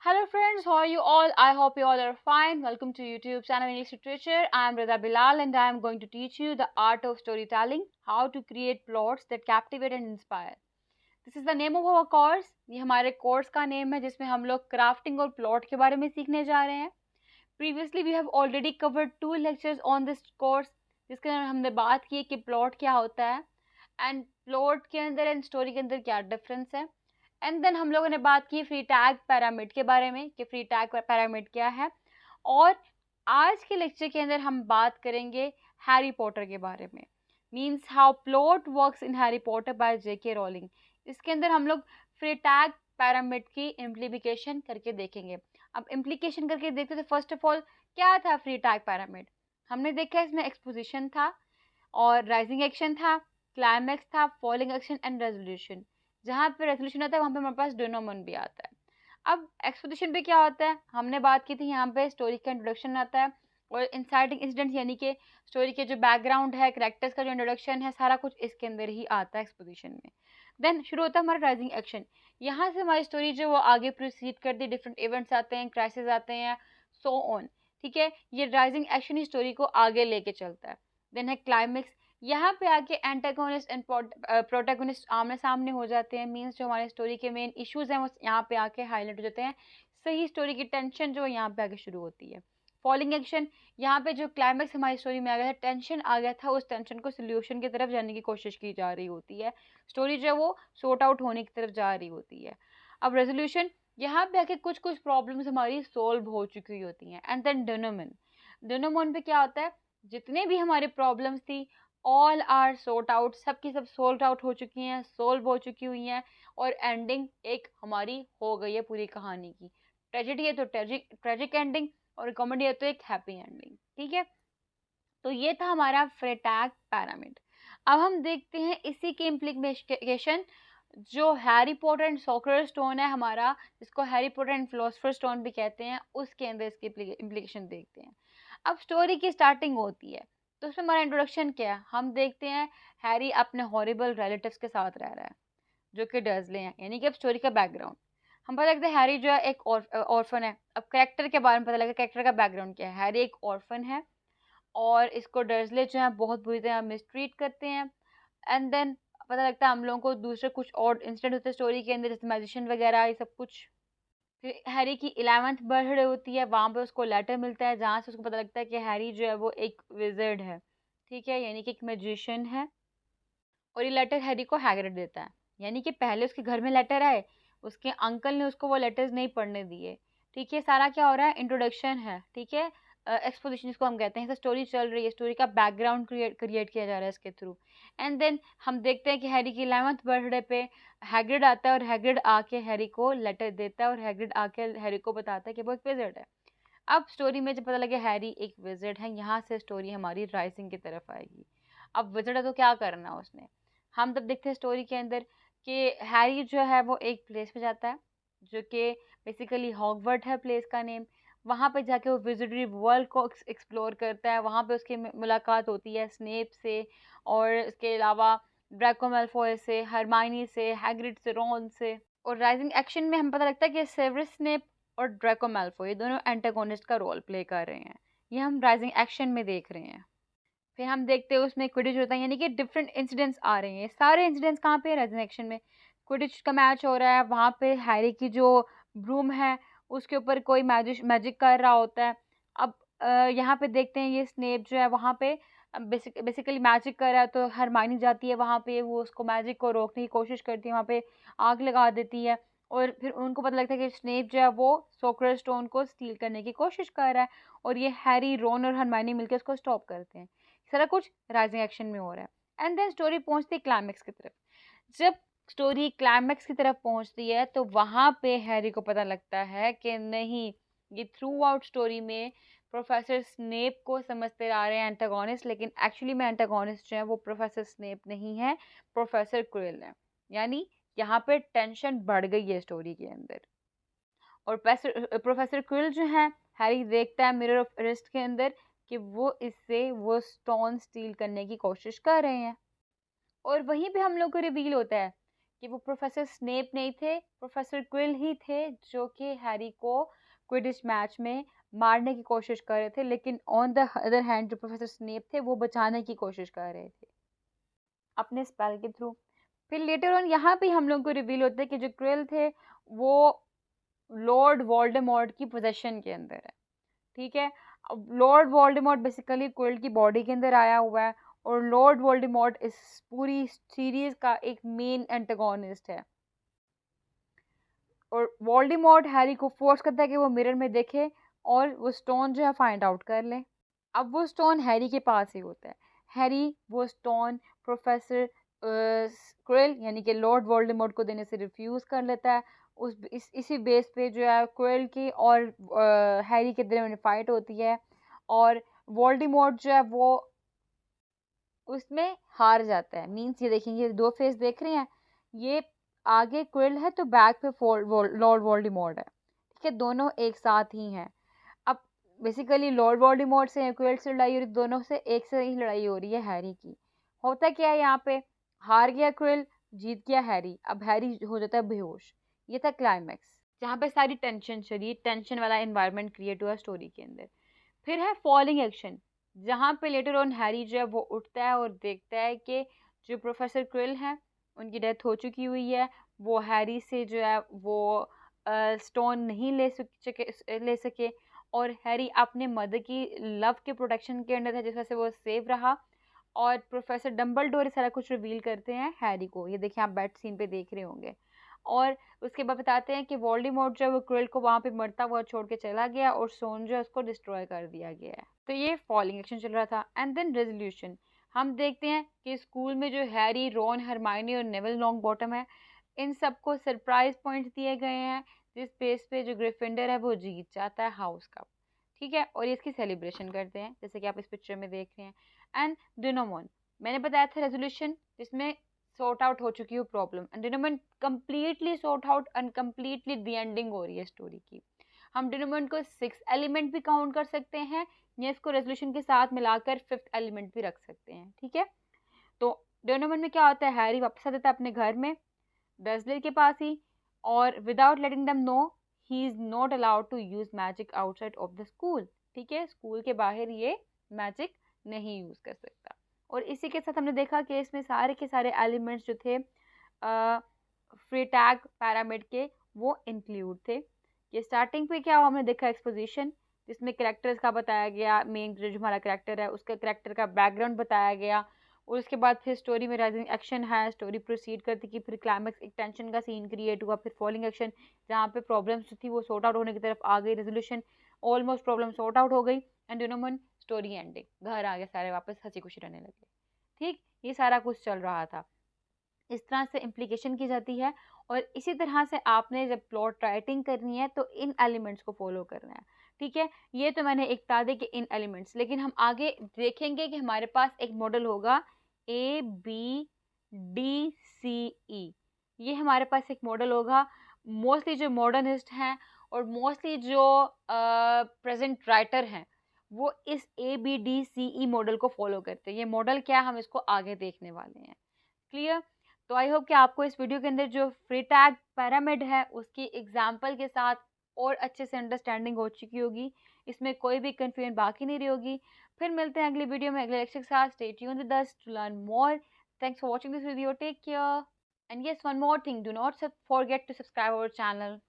Hello friends, how are you all? I hope you all are fine. Welcome to YouTube channel English Literature. I am Rida Bilal and I am going to teach you the art of storytelling, how to create plots that captivate and inspire. This is the name of our course. ये हमारे course का name है जिसमें हम लोग crafting और plot के बारे में सीखने जा रहे हैं. Previously we have already covered 2 lectures on this course जिसके अंदर हमने बात की कि प्लॉट क्या होता है एंड प्लॉट के अंदर एंड स्टोरी के अंदर क्या डिफरेंस है. एंड देन हम लोगों ने बात की फ्री टैग पैरामिड के बारे में कि फ्री टैग पैरामिड क्या है. और आज के लेक्चर के अंदर हम बात करेंगे हैरी पॉटर के बारे में. Means how plot works in Harry Potter by JK Rowling. इसके अंदर हम लोग फ्री टैग पैरामिड की इम्प्लीकेशन करके देखेंगे. अब इम्प्लीकेशन करके देखते तो फर्स्ट ऑफ ऑल क्या था फ्री टैग पैरामिड. हमने देखा इसमें एक्सपोजिशन था और राइजिंग एक्शन था, क्लाइमैक्स था, फॉलिंग एक्शन एंड रेजोल्यूशन. जहाँ पे रेजोल्यूशन आता है वहाँ पे हमारे पास डेनोमेन भी आता है. अब एक्सपोजिशन पे क्या होता है, हमने बात की थी यहाँ पे स्टोरी का इंट्रोडक्शन आता है और इंसाइटिंग इंसिडेंट यानी कि स्टोरी के जो बैकग्राउंड है, कैरेक्टर्स का जो इंट्रोडक्शन है, सारा कुछ इसके अंदर ही आता है एक्सपोजिशन में. देन शुरू होता है हमारा राइजिंग एक्शन. यहाँ से हमारी स्टोरी जो वो आगे प्रोसीड करती है, डिफरेंट इवेंट्स आते हैं, क्राइसिस आते हैं, सो ऑन. ठीक है, ये राइजिंग एक्शन ही स्टोरी को आगे लेके चलता है. देन है क्लाइमेक्स. यहाँ पे आके एंटागोनिस्ट एंड प्रोटैगोनिस्ट आमने सामने हो जाते हैं. मीन्स जो हमारी स्टोरी के मेन इश्यूज हैं वो यहाँ पे आके हाईलाइट हो जाते हैं. सही स्टोरी की टेंशन जो यहाँ पे आगे शुरू होती है. Falling action. यहाँ पे जो क्लाइमेक्स हमारी स्टोरी में आ गया था, टेंशन आ गया था, उस टेंशन को सोल्यूशन की तरफ जाने की कोशिश की जा रही होती है. स्टोरी जो है वो सॉर्ट आउट होने की तरफ जा रही होती है. अब रेजोल्यूशन. यहाँ पे आके कुछ कुछ प्रॉब्लम्स हमारी सोल्व हो चुकी होती हैं. And then डेनोमेन. डेनोमेन पे क्या होता है, जितने भी हमारी प्रॉब्लम्स थी ऑल आर सॉर्ट आउट, सबकी सब सॉल्व आउट हो चुकी हैं, सोल्व हो चुकी हुई हैं. और एंडिंग एक हमारी हो गई है पूरी कहानी की. ट्रेजेडी है तो ट्रेजिक एंडिंग और कॉमेडी है तो एक हैप्पी एंडिंग. ठीक है, तो ये था हमारा फ्रेटैग पैरामिड. अब हम देखते हैं इसी की इम्प्लीकेशन जो Harry Potter and Socrates stone है हमारा, जिसको Harry Potter and philosopher stone भी कहते हैं, उसके अंदर इसकी इम्प्लीकेशन देखते हैं. अब स्टोरी की स्टार्टिंग होती है तो उसमें हमारा इंट्रोडक्शन क्या है, हम देखते हैं हैरी अपने हॉरिबल रिलेटिव्स के साथ रह रहा है जो कि डर्सले हैं. यानी कि अब स्टोरी का बैकग्राउंड हम पता लगता है हैरी जो है एक ऑर्फन है. अब कैरेक्टर के बारे में पता लगा, कैरेक्टर का बैकग्राउंड क्या है. हैरी एक ऑर्फन है और इसको डर्सले जो है बहुत बुरी तरह मिसट्रीट करते हैं. एंड देन पता लगता है हम लोगों को दूसरे कुछ और इंसिडेंट होते हैं स्टोरी के अंदर, जैसे मैजिशियन वगैरह ये सब कुछ. फिर हैरी की 11th बर्थडे होती है, वहाँ पे उसको लेटर मिलता है जहाँ से उसको पता लगता है कि हैरी जो है वो एक विज़र्ड है. ठीक है, यानी कि एक मैजिशियन है. और ये लेटर हैरी को हैग्रिड देता है. यानी कि पहले उसके घर में लेटर आए, उसके अंकल ने उसको वो लेटर्स नहीं पढ़ने दिए. ठीक है, सारा क्या हो रहा है, इंट्रोडक्शन है. ठीक है, एक्सपोजिशन जिसको हम कहते हैं, स्टोरी चल रही है, स्टोरी का बैकग्राउंड क्रिएट किया जा रहा है इसके थ्रू. एंड देन हम देखते हैं कि हैरी की 11th बर्थडे पे हैग्रिड आता है और हैग्रिड आके हैरी को लेटर देता है और हैग्रिड आके हैरी को बताता है कि वो एक विज़र्ड है. अब स्टोरी में जब पता लगे हैरी एक विज़र्ड है, यहाँ से स्टोरी हमारी राइजिंग की तरफ आएगी. अब विज़र्ड है तो क्या करना उसने. हम तब देखते हैं स्टोरी के अंदर कि हैरी जो है वो एक प्लेस पे जाता है जो कि बेसिकली हॉगवर्ट है प्लेस का नेम. वहाँ पे जाके वो विजिटरी वर्ल्ड को एक्सप्लोर करता है. वहाँ पे उसकी मुलाकात होती है स्नेप से और इसके अलावा ड्रैको मैल्फॉय से, हरमाइनी से, हैग्रिड से, रॉन से. और राइजिंग एक्शन में हम पता लगता है कि सेवरस स्नेप और ड्रैको मैल्फॉय ये दोनों एंटागोनिस्ट का रोल प्ले कर रहे हैं. ये हम राइजिंग एक्शन में देख रहे हैं. फिर हम देखते हैं उसमें क्विडिच होता है, यानी कि डिफरेंट इंसिडेंट्स आ रहे हैं. सारे इंसिडेंट्स कहाँ पे, राइजिंग एक्शन में. क्विडिच का मैच हो रहा है, वहाँ पे हैरी की जो ब्रूम है उसके ऊपर कोई मैजिक कर रहा होता है. अब यहाँ पे देखते हैं ये स्नेप जो है वहाँ पे बेसिकली मैजिक कर रहा है, तो हरमाइनी जाती है वहाँ पे, वो उसको मैजिक को रोकने की कोशिश करती है, वहाँ पे आग लगा देती है. और फिर उनको पता लगता है कि स्नेप जो है वो सोक्रेटिस स्टोन को स्टील करने की कोशिश कर रहा है और ये हैरी, रॉन और हरमाइनी मिलकर उसको स्टॉप करते हैं. सारा कुछ राइजिंग एक्शन में हो रहा है. एंड देन स्टोरी पहुंचती है क्लाइमैक्स की तरफ. जब स्टोरी क्लाइमैक्स की तरफ पहुंचती है तो वहां पे हैरी को पता लगता है कि नहीं, ये थ्रू आउट स्टोरी में प्रोफेसर स्नेप को समझते आ रहे हैं एंटागोनिस्ट, लेकिन एक्चुअली में एंटागोनिस्ट जो है वो प्रोफेसर स्नेप नहीं है, प्रोफेसर क्विल है. यानी यहाँ पे टेंशन बढ़ गई है स्टोरी के अंदर. और प्रोफेसर क्विल जो है, हैरी देखता है मिरर ऑफ इरिस्ट के अंदर कि वो इससे वो स्टोन स्टील करने की कोशिश कर रहे हैं. और वहीं पे हम लोग को रिवील होता है कि वो प्रोफेसर स्नेप नहीं थे, प्रोफेसर क्विल ही थे जो कि हैरी को क्विडिच मैच में मारने की कोशिश कर रहे थे, लेकिन ऑन द अदर हैंड जो प्रोफेसर स्नेप थे वो बचाने की कोशिश कर रहे थे अपने स्पेल के थ्रू। फिर लेटर ऑन यहाँ पे हम लोग को रिवील होता है कि जो क्विल थे वो लॉर्ड वोल्डेमॉर्ट की पोजेशन के अंदर है। ठीक है, अब लॉर्ड वोल्डेमॉर्ट बेसिकली क्विल की बॉडी के अंदर आया हुआ है और लॉर्ड वोल्डेमॉर्ट इस पूरी सीरीज का एक मेन एंटागोनिस्ट है। और वोल्डेमॉर्ट हैरी को फोर्स करता है कि वो मिरर में देखे और वो स्टोन जो है फाइंड आउट कर ले। अब वो स्टोन हैरी के पास ही होता है। हैरी वो स्टोन प्रोफेसर क्विल यानी कि लॉर्ड वोल्डेमॉर्ट को देने से रिफ्यूज़ कर लेता है। इसी बेस पे जो है क्विल की और हैरी के दरमियान फाइट होती है और वोल्डेमॉर्ट जो है वो उसमें हार जाता है। मीन्स ये देखेंगे दो फेस देख रहे हैं, ये आगे क्विल है तो बैक पे लॉर्ड वोल्डेमॉर्ट है। ठीक है, दोनों एक साथ ही हैं। अब बेसिकली लॉर्ड वोल्डेमॉर्ट से क्विल से लड़ाई हो रही, दोनों से एक से ही लड़ाई हो रही है हैरी की। होता क्या है यहाँ पे, हार गया क्विल, जीत गया हैरी। अब हैरी हो जाता है बेहोश। ये था क्लाइमैक्स जहाँ पे सारी टेंशन चली, टेंशन वाला एनवायरनमेंट क्रिएट हुआ स्टोरी के अंदर। फिर है फॉलिंग एक्शन, जहाँ पे लेटर ऑन हैरी जो है वो उठता है और देखता है कि जो प्रोफेसर क्विल हैं उनकी डेथ हो चुकी हुई है। वो हैरी से जो है वो स्टोन नहीं ले सके और हैरी अपने मदर की लव के प्रोटेक्शन के अंडर था जिस वजह से वो सेव रहा। और प्रोफेसर डम्बलडोर ये सारा कुछ रिवील करते हैं हैरी को। ये देखिए आप बेड सीन पे देख रहे होंगे। और उसके बाद बताते हैं कि वोल्डेमॉर्ट जो है वो क्विल को वहाँ पे मरता हुआ छोड़ के चला गया और स्टोन जो है उसको डिस्ट्रॉय कर दिया गया है। तो ये फॉलिंग एक्शन चल रहा था। एंड देन रेजोल्यूशन, हम देखते हैं कि स्कूल में जो हैरी, रॉन, हरमाइनी और नेविल लॉन्ग बॉटम है, इन सबको सरप्राइज पॉइंट्स दिए गए हैं जिस बेस पे जो ग्रिफिंडर है वो जीत जाता है हाउस कप। ठीक है, और ये इसकी सेलिब्रेशन करते हैं जैसे कि आप इस पिक्चर में देख रहे हैं। एंड डिनोमोन, मैंने बताया था रेजोल्यूशन जिसमें सॉर्ट आउट हो चुकी है प्रॉब्लम, एंड डिनोमोन completely sort out and completely the ending हो रही है स्टोरी की। हम डिनोमोन को 6 एलिमेंट भी काउंट कर सकते हैं या इसको रेजोल्यूशन के साथ मिलाकर 5th एलिमेंट भी रख सकते हैं। ठीक है, तो डिनोमोन में क्या होता है, हैरी वापस आ जाता है अपने घर में डर्सले के पास ही, और without letting them know he is not allowed to use magic outside of the school. ठीक है, स्कूल के बाहर ये मैजिक नहीं यूज कर सकता। और इसी के साथ हमने देखा कि इसमें सारे के सारे एलिमेंट्स जो थे फ्री टैग पैरामिड के वो इंक्लूड थे। ये स्टार्टिंग पे क्या हमने देखा एक्सपोजिशन जिसमें करेक्टर्स का बताया गया, मेन जो हमारा करेक्टर है उसका करेक्टर का बैकग्राउंड बताया गया। और उसके बाद फिर स्टोरी में राइजिंग एक्शन है, स्टोरी प्रोसीड करती कि फिर क्लाइमैक्स एक टेंशन का सीन क्रिएट हुआ, फिर फॉलिंग एक्शन जहाँ पे प्रॉब्लम्स थी वो सॉर्ट आउट होने की तरफ आ गई, resolution almost problem sort out हो गई, एंड डिनोमोन स्टोरी एंडिंग, घर आ गए सारे वापस हंसी खुशी रहने लगे। ठीक, ये सारा कुछ चल रहा था। इस तरह से इम्प्लीकेशन की जाती है। और इसी तरह से आपने जब प्लॉट राइटिंग करनी है तो इन एलिमेंट्स को फॉलो करना है। ठीक है, ये तो मैंने एक बता दी कि इन एलिमेंट्स, लेकिन हम आगे देखेंगे कि हमारे पास एक मॉडल होगा ABDCE। ये हमारे पास एक मॉडल होगा। मोस्टली जो मॉडर्निस्ट हैं और मोस्टली जो प्रेजेंट राइटर हैं वो इस ABDCE मॉडल को फॉलो करते हैं। ये मॉडल क्या, हम इसको आगे देखने वाले हैं। क्लियर? तो आई होप कि आपको इस वीडियो के अंदर जो फ्री टैग पिरामिड है उसकी एग्जाम्पल के साथ और अच्छे से अंडरस्टैंडिंग हो चुकी होगी, इसमें कोई भी कंफ्यूजन बाकी नहीं रही होगी। फिर मिलते हैं अगली वीडियो में अगले लेक्चर के साथ। Stay tuned with us to learn more. Thanks for watching this video, take care, and yes one more thing, do not forget to subscribe our channel